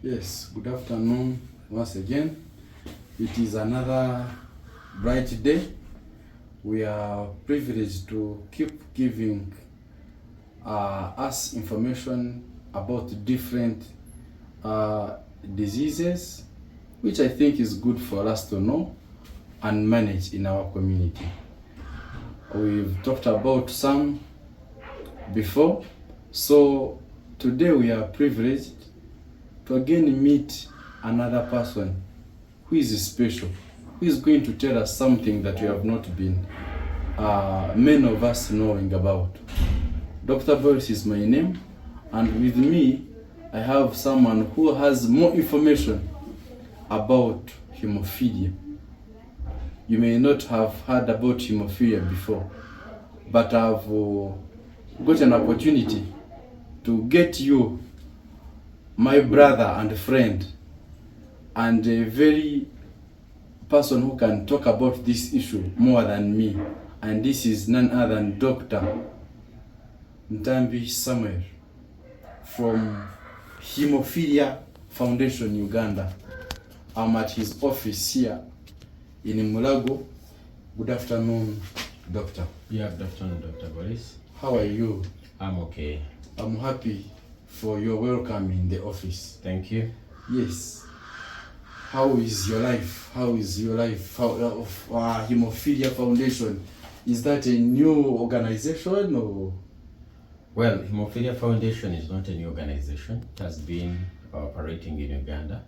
Yes, good afternoon once again. It is another bright day. We are privileged to keep giving us information about different diseases, which I think is good for us to know and manage in our community. We've talked about some before, so today we are privileged to again meet another person who is special, who is going to tell us something that we have not been many of us knowing about. Dr. Boris is my name, and with me I have someone who has more information about hemophilia. You may not have heard about hemophilia before, but I've got an opportunity to get you, my brother and friend, and a very person who can talk about this issue more than me, and this is none other than Dr. Ntambi Samuel from Haemophilia Foundation, Uganda. I'm at his office here in Mulago. Good afternoon, doctor. Yeah, good afternoon, Dr. Boris. How are you? I'm okay. I'm happy for your welcome in the office. Thank you. Yes. How is your life? How is your life of Haemophilia Foundation? Is that a new organization or? Well, Haemophilia Foundation is not a new organization. It has been operating in Uganda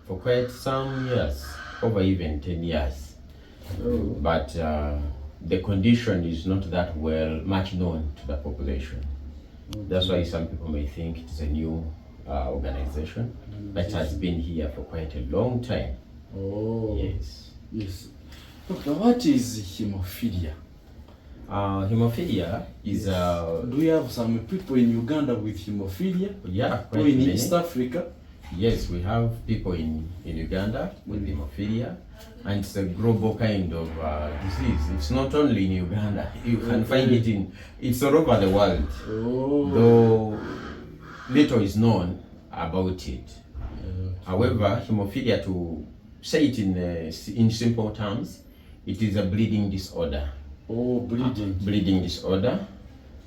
for quite some years, over even 10 years. Oh. But the condition is not that much known to the population. Okay. That's why some people may think it's a new organization that has been here for quite a long time. Oh. Yes. Yes. Okay, what is hemophilia? Hemophilia is Do we have some people in Uganda with hemophilia? Yeah, quite or in many. East Africa? Yes, we have people in Uganda with hemophilia, and it's a global kind of disease. It's not only in Uganda. You can find it it's all over the world. Oh. Though little is known about it. However, hemophilia, to say it in simple terms, it is a bleeding disorder. Oh, bleeding. Bleeding disorder.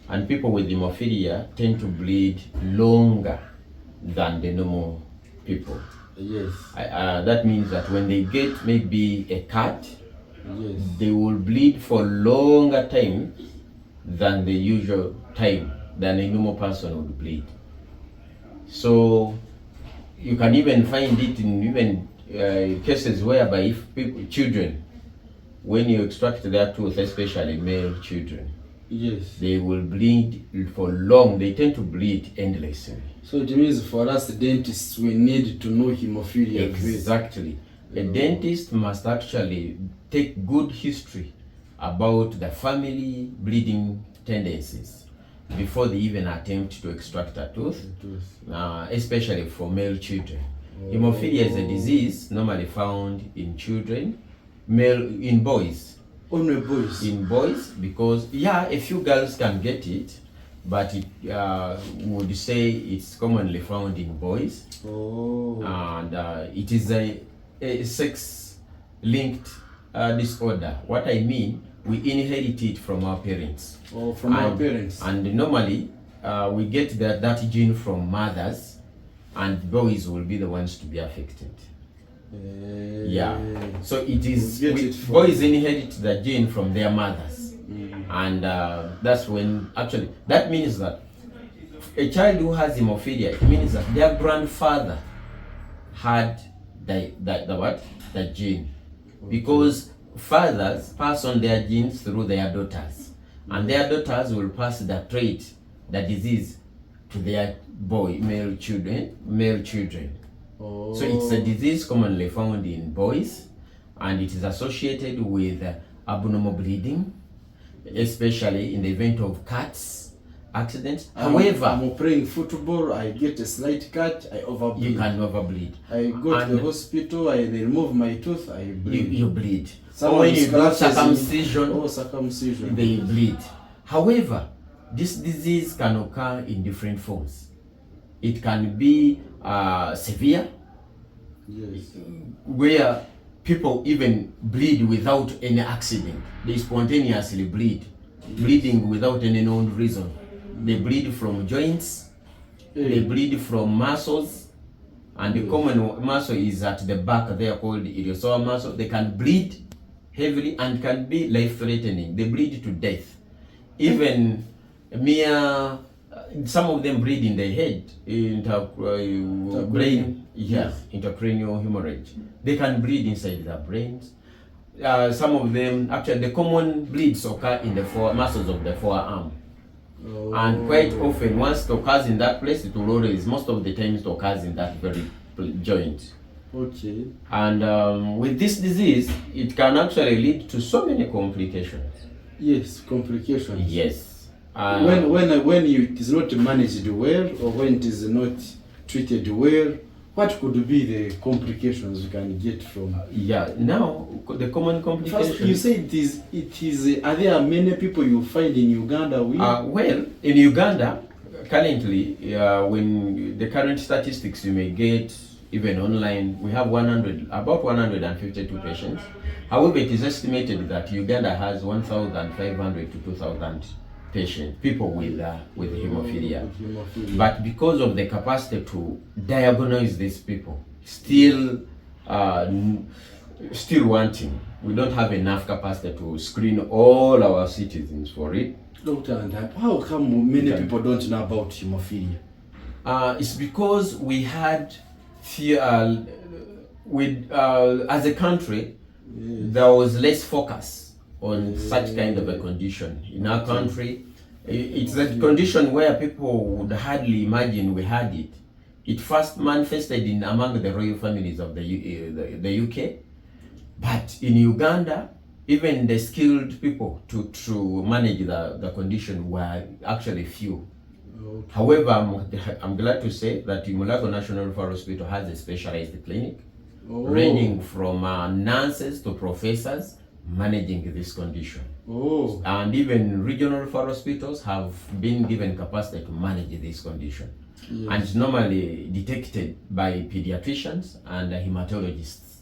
And people with hemophilia tend to bleed longer than the normal people. Yes. That means that when they get maybe a cut, yes, they will bleed for longer time than the usual time than a normal person would bleed. So you can even find it in even cases whereby if children, when you extract their tooth, especially male children, yes, they will bleed for long. They tend to bleed endlessly. So it means for us dentists, we need to know hemophilia. Exactly. A dentist must actually take good history about the family bleeding tendencies before they even attempt to extract a tooth, especially for male children. Oh. Hemophilia is a disease normally found in children, in boys. Only boys? In boys, because a few girls can get it, but it would say it's commonly found in boys. Oh. And it is a sex-linked disorder. What I mean, we inherit it from our parents. Oh, from our parents. And normally, we get that gene from mothers, and boys will be the ones to be affected. Yeah. So it is, boys inherit the gene from their mothers. And that's when, actually, that means that a child who has hemophilia, it means that their grandfather had the gene. Because fathers pass on their genes through their daughters, and their daughters will pass the trait, the disease, to their male children. Oh. So it's a disease commonly found in boys, and it is associated with abnormal bleeding, especially in the event of cuts, accidents. However, I'm playing football, I get a slight cut, I overbleed. You can overbleed. I go to the hospital, they remove my tooth, I bleed. You bleed. Or when you do circumcision, circumcision, they bleed. However, this disease can occur in different forms. It can be severe, Yes. where people even bleed without any accident. They spontaneously bleed, bleeding without any known reason. They bleed from joints, they bleed from muscles, and the common muscle is at the back there called iliopsoas muscle. They can bleed heavily and can be life-threatening. They bleed to death. Even mere, some of them bleed in the head, brain, intracranial hemorrhage. They can bleed inside their brains. Some of them, actually, the common bleeds occur in the muscles of the forearm. And quite often, once it occurs in that place, it will always, most of the time, it occurs in that very joint. Okay. And with this disease, it can actually lead to so many complications. Yes, complications. Yes. It is not managed well, or when it is not treated well, what could be the complications you can get from? Now the common complications. First, you say it is. Are there many people you find in Uganda with? Well, in Uganda, currently, when the current statistics you may get even online, we have about 152 patients. However, it is estimated that Uganda has 1,500 to 2,000 people with hemophilia. But because of the capacity to diagnose these people, still wanting. We don't have enough capacity to screen all our citizens for it. Dr. Ntambi, how come many people don't know about hemophilia? It's because we had as a country, there was less focus on such kind of a condition. In our country, it's a condition where people would hardly imagine we had it. It first manifested among the royal families of the UK, but in Uganda, even the skilled people to manage the condition were actually few. Okay. However, I'm glad to say that Mulago National Referral Hospital has a specialized clinic, ranging from nurses to professors managing this condition. And even regional referral hospitals have been given capacity to manage this condition. Yes. And it's normally detected by pediatricians and hematologists.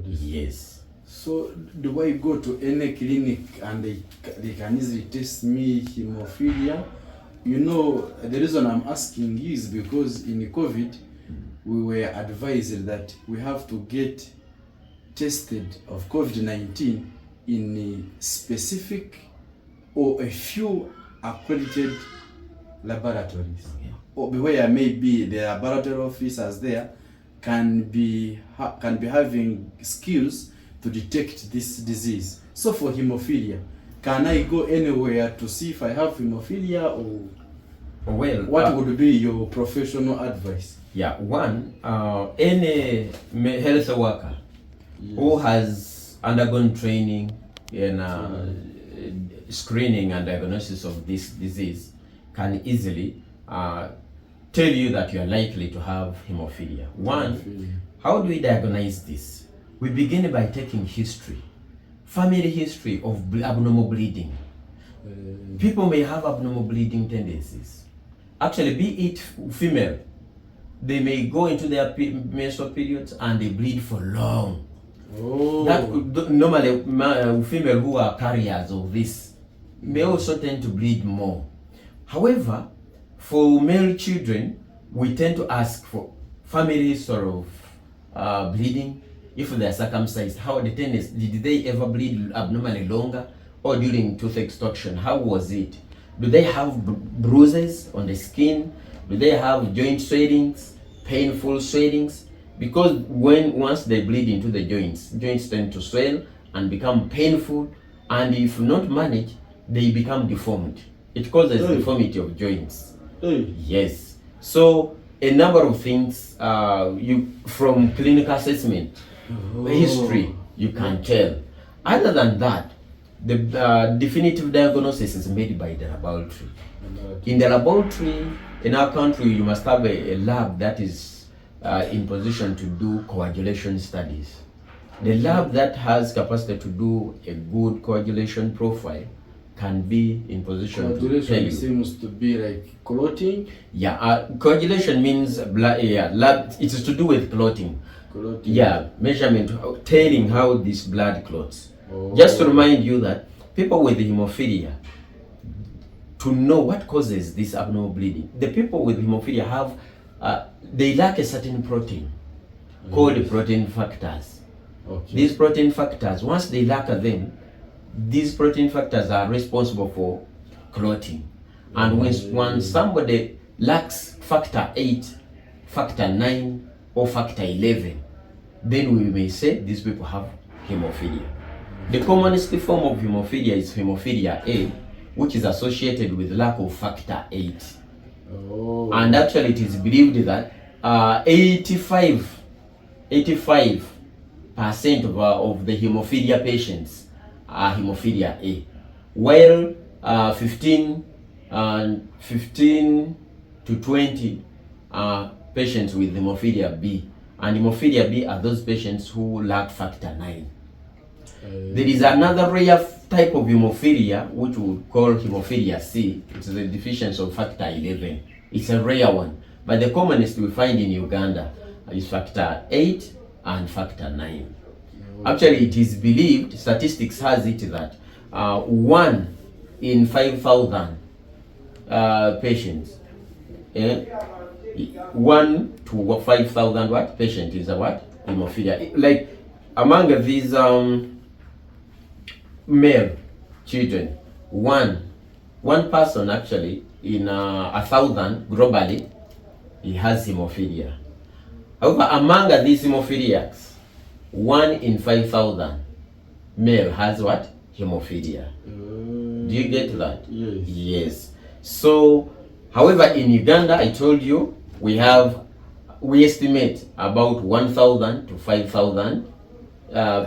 Yes. So do I go to any clinic and they can easily test me hemophilia? You know, the reason I'm asking you is because in COVID, we were advised that we have to get tested of COVID-19 in a specific or a few accredited laboratories. Or where maybe the laboratory officers there can be having skills to detect this disease. So for hemophilia, can I go anywhere to see if I have hemophilia, or what would be your professional advice? One, any health worker who has undergone training in screening and diagnosis of this disease can easily tell you that you are likely to have hemophilia. How do we diagnose this? We begin by taking history, family history of abnormal bleeding. People may have abnormal bleeding tendencies. Actually, be it female, they may go into their menstrual periods and they bleed for long. That normally female who are carriers of this may also tend to bleed more. However, for male children, we tend to ask for family sort of bleeding. If they are circumcised, how the tendency, did they ever bleed abnormally longer, or during tooth extraction? How was it? Do they have bruises on the skin? Do they have joint swellings, painful swellings? Because once they bleed into the joints tend to swell and become painful, and if not managed, they become deformed. It causes deformity of joints. Yes. So a number of things from clinical assessment, history, you can tell. Other than that, the definitive diagnosis is made by the laboratory. In the laboratory, in our country, you must have a lab that is in position to do coagulation studies. The lab that has capacity to do a good coagulation profile can be in position to tell Coagulation you. seems to be like clotting. Yeah, coagulation means blood. Yeah, it is to do with clotting. Clotting. Yeah, measurement, telling how this blood clots. Oh. Just to remind you that people with hemophilia, to know what causes this abnormal bleeding, the people with hemophilia have, they lack a certain protein called protein factors. Okay. These protein factors, once they lack them, these protein factors are responsible for clotting. And when somebody lacks factor 8, factor 9, or factor 11, then we may say these people have hemophilia. The commonest form of hemophilia is hemophilia A, which is associated with lack of factor 8. Oh. And actually it is believed that 85% of the hemophilia patients are hemophilia A, while 15 to 20 are patients with hemophilia B. And hemophilia B are those patients who lack factor 9. There is another rare type of hemophilia which we would call hemophilia C. It's a deficiency of factor 11. It's a rare one, but the commonest we find in Uganda is factor 8 and factor 9. Actually, it is believed, statistics has it that 1 in 5,000 patients, 1 to 5,000 what patient is a what hemophilia. Like among these male children, one person actually in 1,000 globally, he has hemophilia. However, among these hemophiliacs, 1 in 5,000 male has what? Hemophilia. Do you get that? Yes. Yes. So, however, in Uganda, I told you, we estimate about 1,000 to 5,000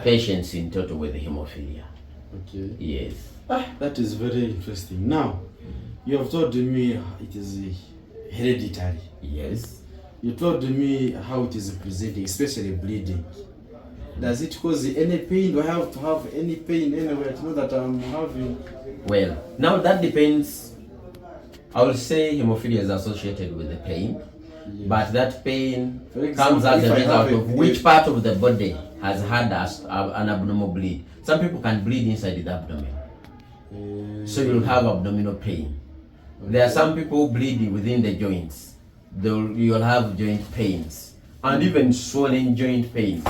patients in total with hemophilia. Okay. Yes. That is very interesting. Now, you have told me it is hereditary. Yes. You told me how it is presenting, especially bleeding. Does it cause any pain? Do I have to have any pain anywhere to know that I'm having? Well, now that depends. I will say hemophilia is associated with the pain, Yes. but that pain example, comes as a if I result have of which part of the body has had an abnormal bleed. Some people can bleed inside the abdomen, so you'll have abdominal pain. Okay. There are some people bleeding within the joints. You'll have joint pains and even swollen joint pains.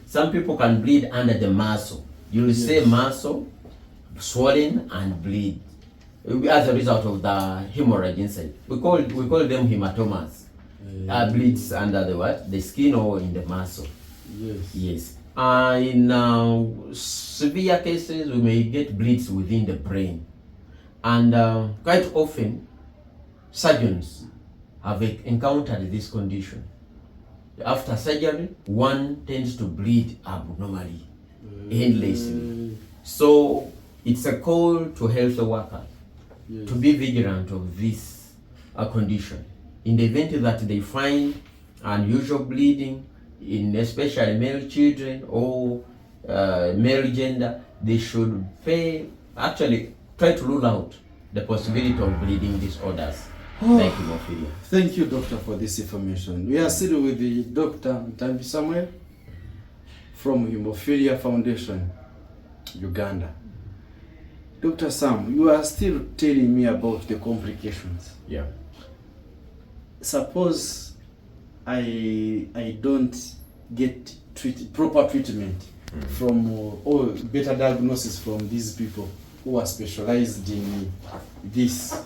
Some people can bleed under the muscle. You'll say muscle swollen and bleed as a result of the hemorrhage inside. We call them hematomas. Bleeds under the what? The skin or in the muscle. Yes. Yes. In severe cases, we may get bleeds within the brain, and quite often, surgeons have encountered this condition. After surgery, one tends to bleed abnormally, endlessly. So it's a call to health workers to be vigilant of this condition. In the event that they find unusual bleeding, in especially male children or male gender, they should try to rule out the possibility of bleeding disorders like hemophilia. Thank you, doctor, for this information. We are still with the Dr. Ntambi Samuel from Haemophilia Foundation, Uganda. Dr. Sam, you are still telling me about the complications. Yeah. Suppose I don't get proper treatment from or better diagnosis from these people who are specialized in this.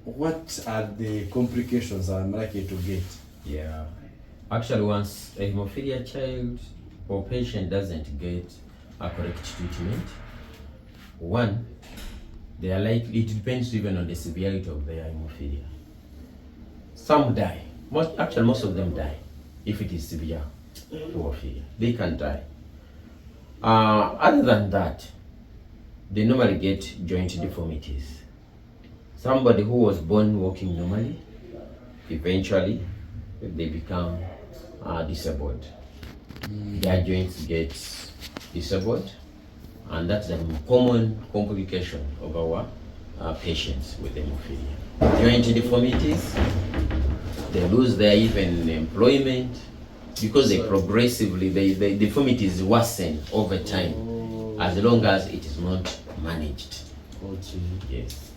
What are the complications I'm likely to get? Yeah. Actually, once a hemophilia child or patient doesn't get a correct treatment, one, they are likely, it depends even on the severity of their hemophilia. Some die. Most of them die if it is severe hemophilia. They can die. Other than that, they normally get joint deformities. Somebody who was born walking normally, eventually they become disabled. Their joints get disabled, and that's a common complication of our patients with hemophilia. Joint deformities, they lose their even employment because they progressively, the deformities worsen over time as long as it is not managed. Okay. Yes.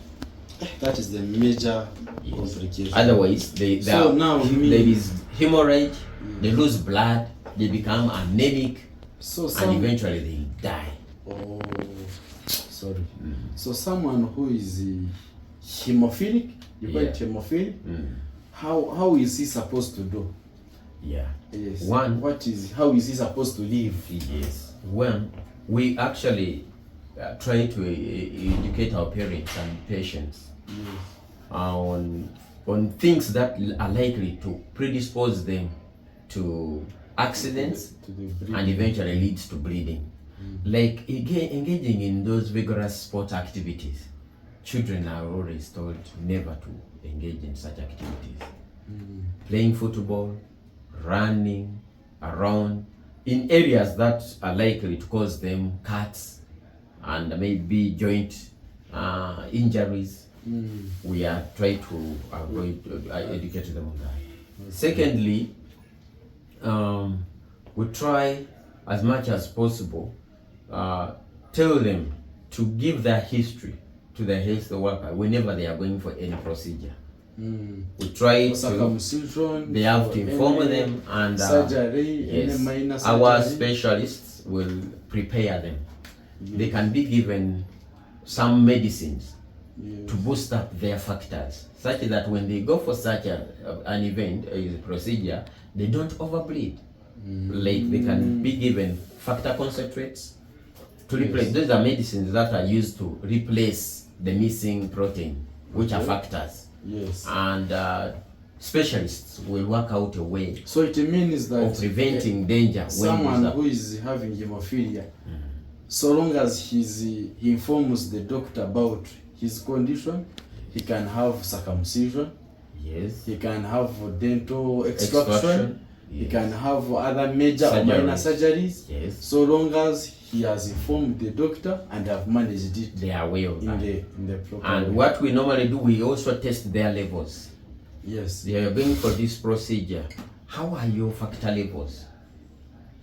That is the major complication. Otherwise, now there is hemorrhage, they lose blood, they become anemic, and eventually they die. Oh, sorry. So someone who is hemophilic, you call it hemophilic, how is he supposed to do? Yeah. Yes. How is he supposed to live? Yes. One, we actually try to educate our parents and patients on things that are likely to predispose them to accidents and eventually leads to bleeding. Like engaging in those vigorous sport activities. Children are always told never to engage in such activities. Playing football, running around in areas that are likely to cause them cuts and maybe joint injuries. We are trying to avoid educate them on that. Secondly, we try as much as possible tell them to give their history to the health worker whenever they are going for any procedure. We try to, they have to inform them, and surgery, yes, minor our surgery. specialists will prepare them. They can be given some medicines to boost up their factors, such that when they go for such an event, a procedure, they don't overbleed. Like they can be given factor concentrates to replace. Those are medicines that are used to replace the missing protein, which are factors. Yes. And specialists will work out a way. So it means that of preventing danger. Someone who is having hemophilia, so long as he informs the doctor about his condition, he can have circumcision. Yes. He can have dental extraction. He can have other major or minor surgeries. Yes. So long as he has informed the doctor and have managed it. They are aware of that. In the proper and way. What we normally do, we also test their levels. Yes. They are going for this procedure. How are your factor levels?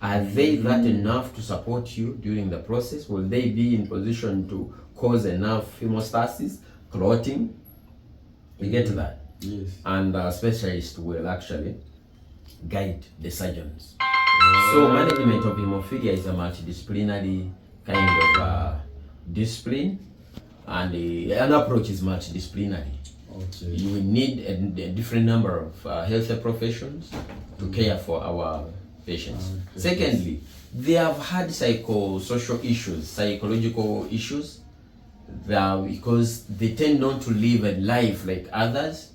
Are they that enough to support you during the process? Will they be in position to cause enough hemostasis, clotting? You get that? Yes. And a specialist will actually guide the surgeons. So management of hemophilia is a multidisciplinary kind of discipline, and an approach is multidisciplinary. Okay. You will need a different number of health professions to care for our patients. Okay. Secondly, they have had psychosocial issues, psychological issues, because they tend not to live a life like others.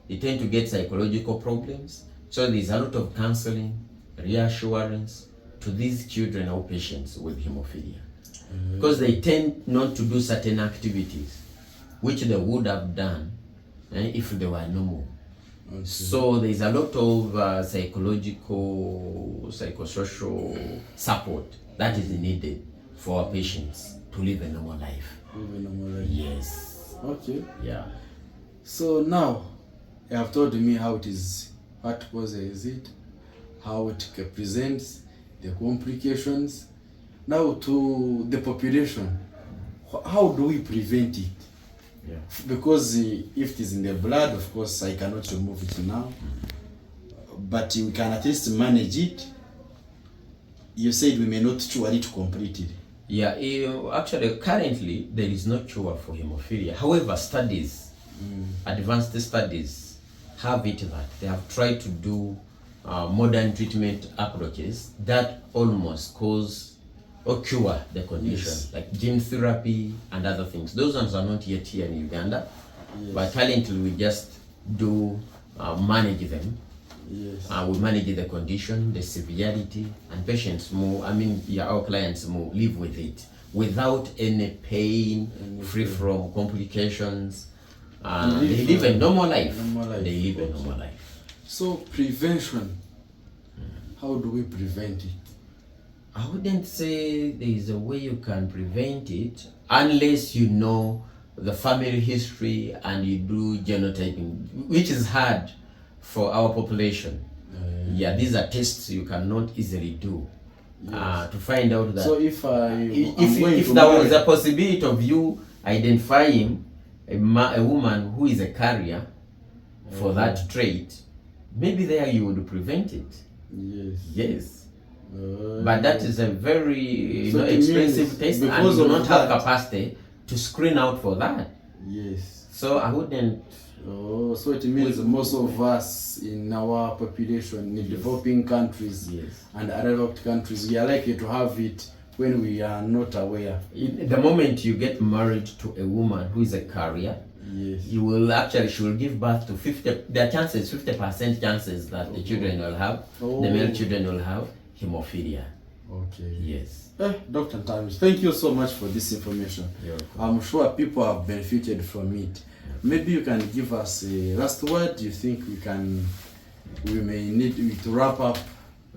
They tend to get psychological problems. So there's a lot of counseling, reassurance to these children or patients with hemophilia. Because they tend not to do certain activities which they would have done if they were normal. Okay. So there's a lot of psychological, psychosocial support that is needed for our patients to live a normal life. Live a normal life. Yes. Okay. Yeah. So now you have told me how it is, what causes it, how it presents, the complications. Now to the population, how do we prevent it? Yeah. Because if it is in the blood, of course, I cannot remove it now. But we can at least manage it. You said we may not cure it completely. Yeah, actually, currently, there is no cure for hemophilia. However, studies, advanced studies, have it that they have tried to do modern treatment approaches that almost cause or cure the condition, like gene therapy and other things. Those ones are not yet here in Uganda, but currently we just do manage them. Yes. We manage the condition, the severity, and patients our clients live with it without any pain, free from complications. They live a normal life. They live a normal life. So prevention, how do we prevent it? I wouldn't say there is a way you can prevent it unless you know the family history and you do genotyping, which is hard for our population. Yeah, these are tests you cannot easily do. Yes. To find out that. So if there was a possibility of you identifying a woman who is a carrier for that trait, maybe there you would prevent it. Yes. Yes. But that is a very expensive test, and you do not have capacity to screen out for that. Yes. So I wouldn't. Oh, so it means most of us in our population in developing countries and developed countries, we are likely to have it when we are not aware. The moment you get married to a woman who is a carrier, you will actually, she will give birth to 50% chances that the children will have, the male children will have hemophilia. Okay. Yes. Dr. Ntambi, thank you so much for this information. I'm sure people have benefited from it. Maybe you can give us a last word. You think we may need to wrap up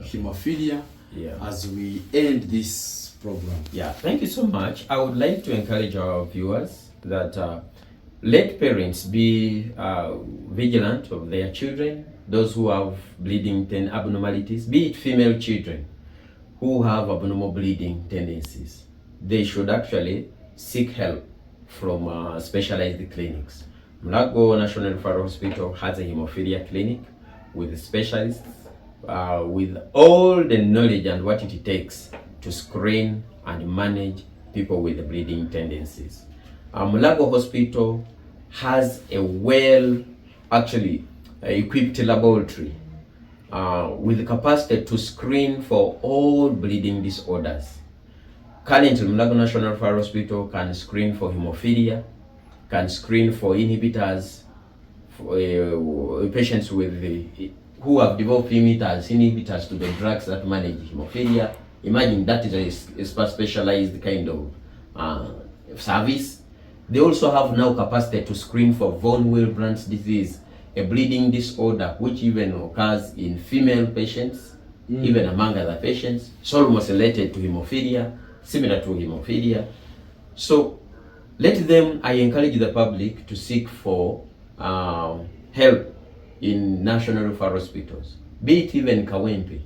hemophilia as we end this program? Yeah, thank you so much. I would like to encourage our viewers that let parents be vigilant of their children, those who have bleeding abnormalities, be it female children who have abnormal bleeding tendencies. They should actually seek help from specialized clinics. Mulago National Referral Hospital has a hemophilia clinic with specialists with all the knowledge and what it takes to screen and manage people with bleeding tendencies. Mulago Hospital has a equipped laboratory with the capacity to screen for all bleeding disorders. Currently, Mulago National Referral Hospital can screen for hemophilia, can screen for inhibitors, for patients who have developed inhibitors to the drugs that manage hemophilia. Imagine that is a specialized kind of service. They also have now capacity to screen for von Willebrand's disease, a bleeding disorder which even occurs in female patients, even among other patients. It's almost related to hemophilia, similar to hemophilia. So I encourage the public to seek for help in national referral hospitals, be it even Kawempe.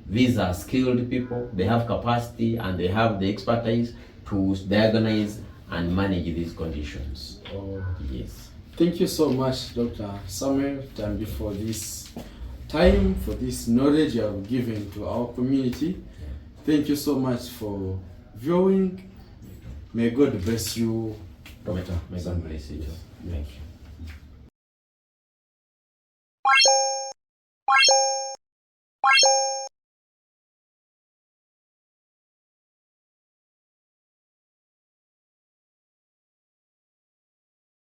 These are skilled people, they have capacity and they have the expertise to diagnose and manage these conditions. Yes. Thank you so much, Dr. Samuel Ntambi, for this time, for this knowledge you have given to our community. Thank you so much for viewing. May God bless you, Doctor. May God bless you. Thank you.